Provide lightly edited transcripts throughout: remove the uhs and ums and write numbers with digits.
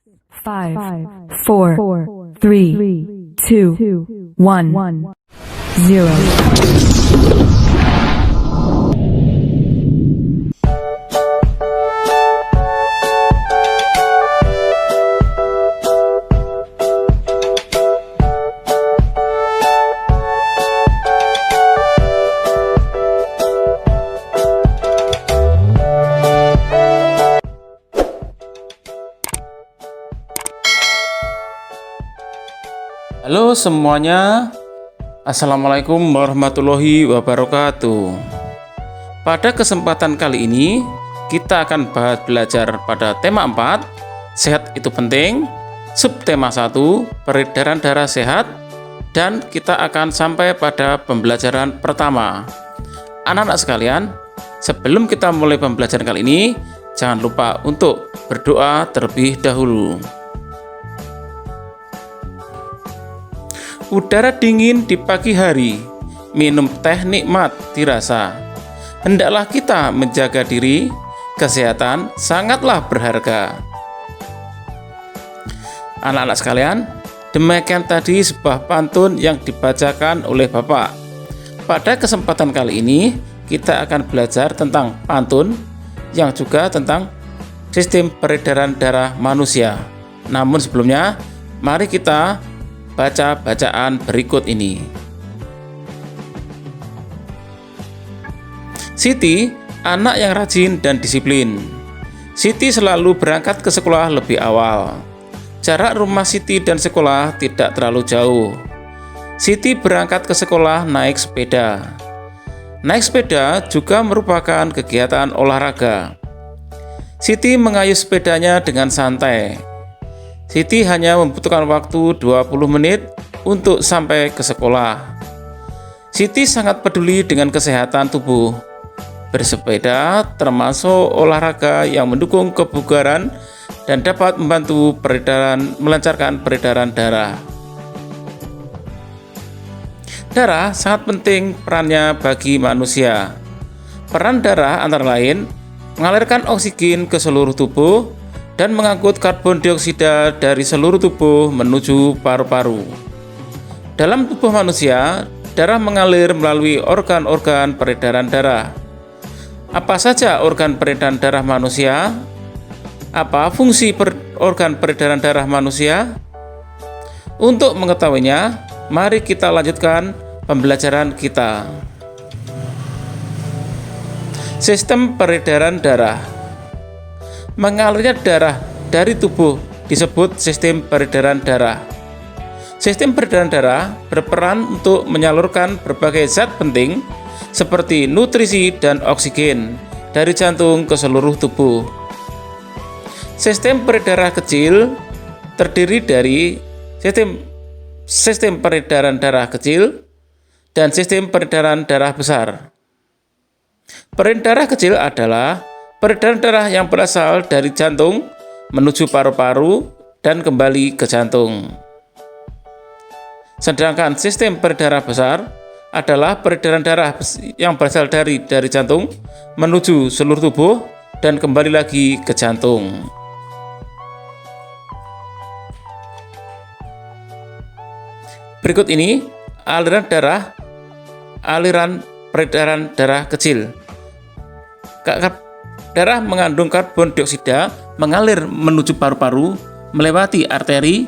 5, 4, 3, 2, 1, 0. Halo semuanya, Assalamualaikum warahmatullahi wabarakatuh. Pada kesempatan kali ini kita akan belajar pada tema 4, sehat itu penting, subtema 1, peredaran darah sehat, dan kita akan sampai pada pembelajaran pertama. Anak-anak sekalian, sebelum kita mulai pembelajaran kali ini, jangan lupa untuk berdoa terlebih dahulu. Udara dingin di pagi hari, minum teh nikmat dirasa. Hendaklah kita menjaga diri, kesehatan sangatlah berharga. Anak-anak sekalian, demikian tadi sebuah pantun yang dibacakan oleh Bapak. Pada kesempatan kali ini, kita akan belajar tentang pantun yang juga tentang sistem peredaran darah manusia. Namun sebelumnya, mari kita baca bacaan berikut ini. Siti, anak yang rajin dan disiplin. Siti selalu berangkat ke sekolah lebih awal. Jarak rumah Siti dan sekolah tidak terlalu jauh. Siti berangkat ke sekolah naik sepeda. Naik sepeda juga merupakan kegiatan olahraga. Siti mengayuh sepedanya dengan santai. Siti hanya membutuhkan waktu 20 menit untuk sampai ke sekolah. Siti sangat peduli dengan kesehatan tubuh. Bersepeda termasuk olahraga yang mendukung kebugaran dan dapat membantu melancarkan peredaran darah. Darah sangat penting perannya bagi manusia. Peran darah antara lain mengalirkan oksigen ke seluruh tubuh dan mengangkut karbon dioksida dari seluruh tubuh menuju paru-paru. Dalam tubuh manusia, darah mengalir melalui organ-organ peredaran darah. Apa saja organ peredaran darah manusia? Apa fungsi organ peredaran darah manusia? Untuk mengetahuinya, mari kita lanjutkan pembelajaran kita. Sistem peredaran darah. Mengalirnya darah dari tubuh disebut sistem peredaran darah. Sistem peredaran darah berperan untuk menyalurkan berbagai zat penting seperti nutrisi dan oksigen dari jantung ke seluruh tubuh. Sistem peredaran kecil terdiri dari sistem peredaran darah kecil dan sistem peredaran darah besar. Peredaran darah kecil adalah peredaran darah yang berasal dari jantung menuju paru-paru dan kembali ke jantung. Sedangkan sistem peredaran besar adalah peredaran darah yang berasal dari jantung menuju seluruh tubuh dan kembali lagi ke jantung. Berikut ini aliran peredaran darah kecil. Darah mengandung karbon dioksida mengalir menuju paru-paru melewati arteri.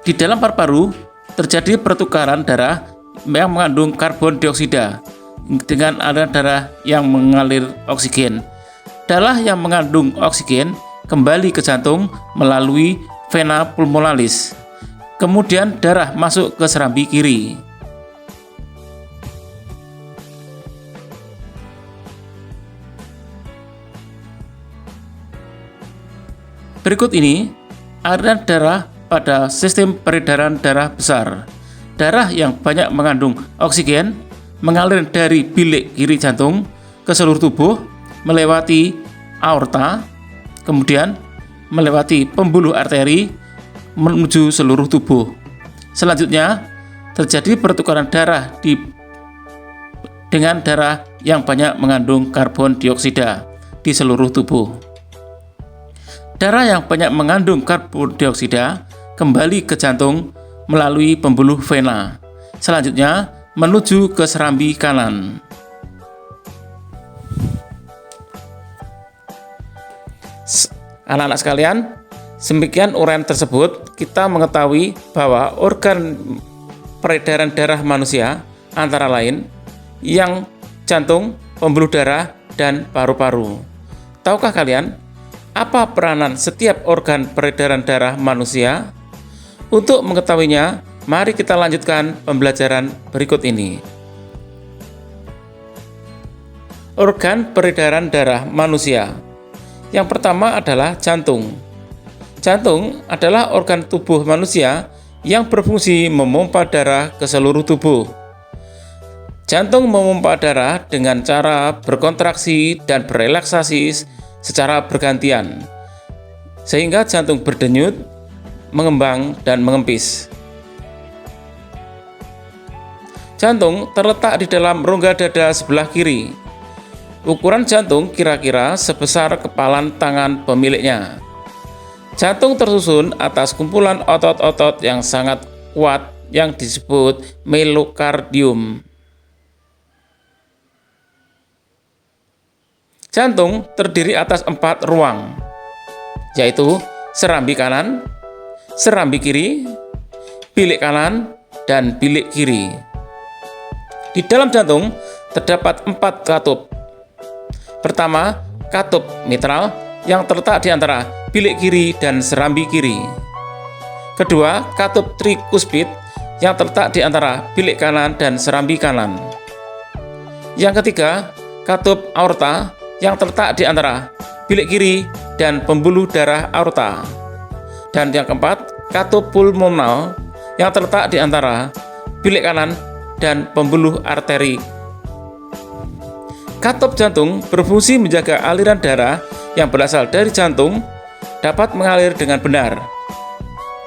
Di dalam paru-paru terjadi pertukaran darah yang mengandung karbon dioksida dengan aliran darah yang mengalir oksigen. Darah yang mengandung oksigen kembali ke jantung melalui vena pulmonalis. Kemudian darah masuk ke serambi kiri. Berikut ini aliran darah pada sistem peredaran darah besar. Darah yang banyak mengandung oksigen mengalir dari bilik kiri jantung ke seluruh tubuh melewati aorta, kemudian melewati pembuluh arteri menuju seluruh tubuh. Selanjutnya terjadi pertukaran darah dengan darah yang banyak mengandung karbon dioksida di seluruh tubuh. Darah yang banyak mengandung karbon dioksida kembali ke jantung melalui pembuluh vena. Selanjutnya menuju ke serambi kanan. Anak-anak sekalian, demikian uraian tersebut, kita mengetahui bahwa organ peredaran darah manusia antara lain yang jantung, pembuluh darah, dan paru-paru. Tahukah kalian apa peranan setiap organ peredaran darah manusia? Untuk mengetahuinya, mari kita lanjutkan pembelajaran berikut ini. Organ peredaran darah manusia. Yang pertama adalah jantung. Jantung adalah organ tubuh manusia yang berfungsi memompa darah ke seluruh tubuh. Jantung memompa darah dengan cara berkontraksi dan berelaksasi secara bergantian, sehingga jantung berdenyut, mengembang, dan mengempis. Jantung terletak di dalam rongga dada sebelah kiri. Ukuran jantung kira-kira sebesar kepalan tangan pemiliknya. Jantung tersusun atas kumpulan otot-otot yang sangat kuat yang disebut myokardium. Jantung terdiri atas 4 ruang, yaitu serambi kanan, serambi kiri, bilik kanan, dan bilik kiri. Di dalam jantung terdapat 4 katup. Pertama, katup mitral yang terletak di antara bilik kiri dan serambi kiri. Kedua, katup trikuspid yang terletak di antara bilik kanan dan serambi kanan. Yang ketiga, katup aorta yang terletak di antara bilik kiri dan pembuluh darah aorta. Dan yang keempat, katup pulmonal yang terletak di antara bilik kanan dan pembuluh arteri. Katup jantung berfungsi menjaga aliran darah yang berasal dari jantung dapat mengalir dengan benar,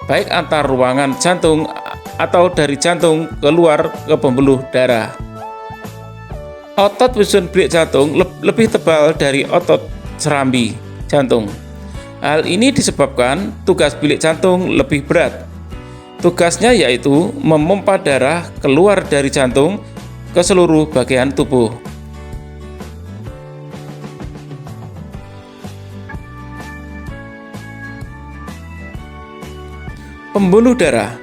baik antar ruangan jantung atau dari jantung keluar ke pembuluh darah. Otot penyusun bilik jantung lebih tebal dari otot serambi jantung. Hal ini disebabkan tugas bilik jantung lebih berat. Tugasnya yaitu memompa darah keluar dari jantung ke seluruh bagian tubuh. Pembuluh darah.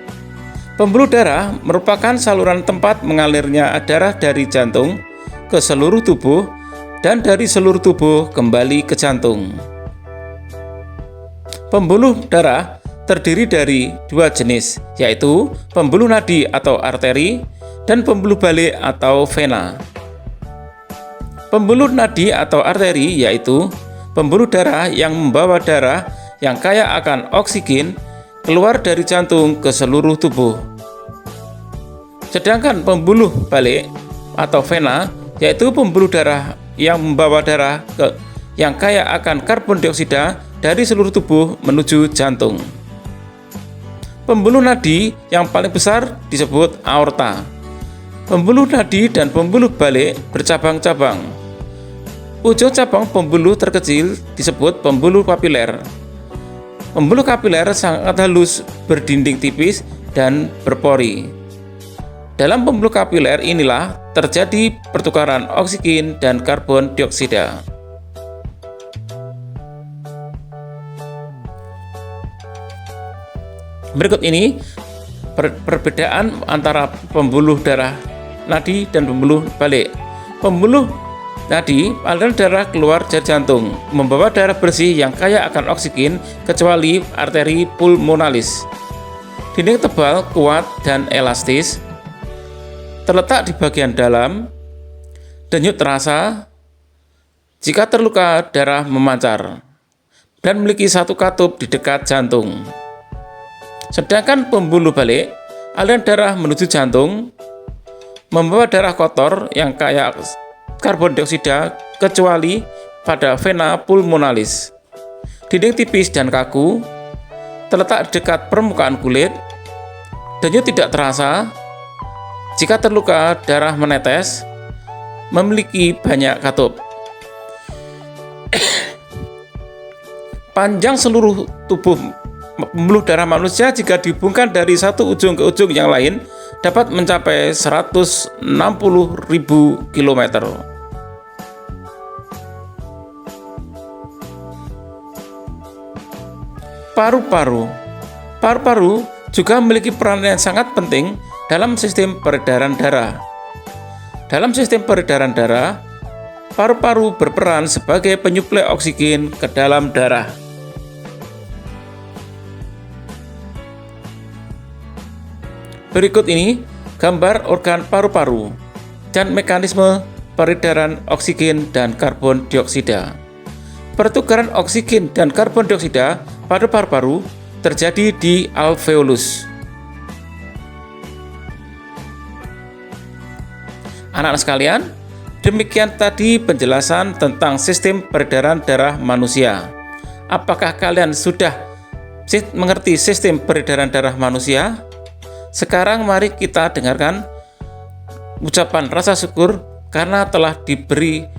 Pembuluh darah merupakan saluran tempat mengalirnya darah dari jantung ke seluruh tubuh dan dari seluruh tubuh kembali ke jantung. Pembuluh darah terdiri dari 2 jenis, yaitu pembuluh nadi atau arteri dan pembuluh balik atau vena. Pembuluh nadi atau arteri yaitu pembuluh darah yang membawa darah yang kaya akan oksigen keluar dari jantung ke seluruh tubuh. Sedangkan pembuluh balik atau vena yaitu pembuluh darah yang membawa darah yang kaya akan karbon dioksida dari seluruh tubuh menuju jantung. Pembuluh nadi yang paling besar disebut aorta. Pembuluh nadi dan pembuluh balik bercabang-cabang. Ujung cabang pembuluh terkecil disebut pembuluh kapiler. Pembuluh kapiler sangat halus, berdinding tipis, dan berpori. Dalam pembuluh kapiler inilah terjadi pertukaran oksigen dan karbon dioksida. Berikut ini perbedaan antara pembuluh darah nadi dan pembuluh balik. Pembuluh nadi, aliran darah keluar dari jantung, membawa darah bersih yang kaya akan oksigen kecuali arteri pulmonalis. Dinding tebal, kuat, dan elastis, terletak di bagian dalam, denyut terasa, jika terluka darah memancar, dan memiliki 1 katup di dekat jantung. Sedangkan pembuluh balik, aliran darah menuju jantung, membawa darah kotor yang kaya karbon dioksida kecuali pada vena pulmonalis. Dinding tipis dan kaku, terletak di dekat permukaan kulit, denyut tidak terasa, jika terluka darah menetes, memiliki banyak katup. Panjang seluruh tubuh pembuluh darah manusia jika dihubungkan dari satu ujung ke ujung yang lain dapat mencapai 160.000 km. Paru-paru. Paru-paru juga memiliki peran yang sangat penting dalam sistem peredaran darah. Dalam sistem peredaran darah, paru-paru berperan sebagai penyuplai oksigen ke dalam darah. Berikut ini gambar organ paru-paru dan mekanisme peredaran oksigen dan karbon dioksida. Pertukaran oksigen dan karbon dioksida pada paru-paru terjadi di alveolus. Anak-anak sekalian, demikian tadi penjelasan tentang sistem peredaran darah manusia. Apakah kalian sudah mengerti sistem peredaran darah manusia? Sekarang mari kita dengarkan ucapan rasa syukur karena telah diberi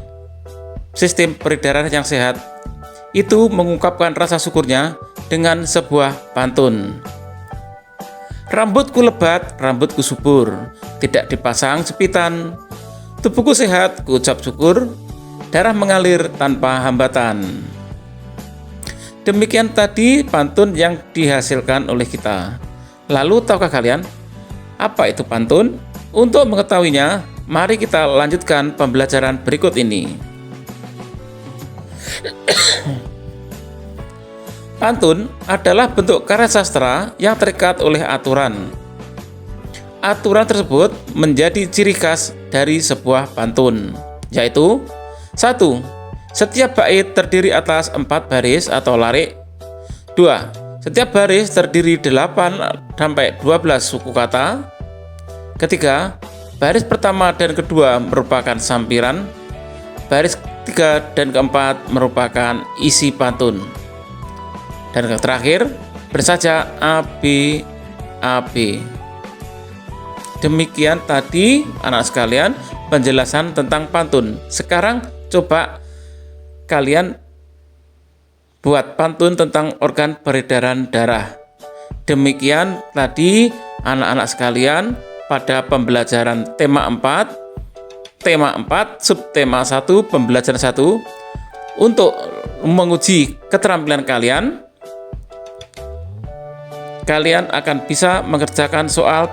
sistem peredaran yang sehat. Itu mengungkapkan rasa syukurnya dengan sebuah pantun. Rambutku lebat, rambutku subur, tidak dipasang jepitan. Tubuhku sehat, ku ucap syukur, darah mengalir tanpa hambatan. Demikian tadi pantun yang dihasilkan oleh kita. Lalu tahukah kalian apa itu pantun? Untuk mengetahuinya, mari kita lanjutkan pembelajaran berikut ini. Pantun adalah bentuk karya sastra yang terikat oleh aturan. Aturan tersebut menjadi ciri khas dari sebuah pantun, yaitu 1. Setiap bait terdiri atas 4 baris atau larik. 2. Setiap baris terdiri 8-12 suku kata. Ketiga, baris pertama dan kedua merupakan sampiran. Baris ketiga dan keempat merupakan isi pantun. Dan yang terakhir, bersaja A, B, A, B. Demikian tadi anak sekalian penjelasan tentang pantun. Sekarang coba kalian buat pantun tentang organ peredaran darah. Demikian tadi anak-anak sekalian pada pembelajaran tema 4, subtema 1, pembelajaran 1. Untuk menguji keterampilan kalian akan bisa mengerjakan soal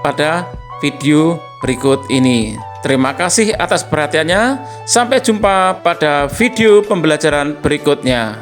pada video berikut ini. Terima kasih atas perhatiannya. Sampai jumpa pada video pembelajaran berikutnya.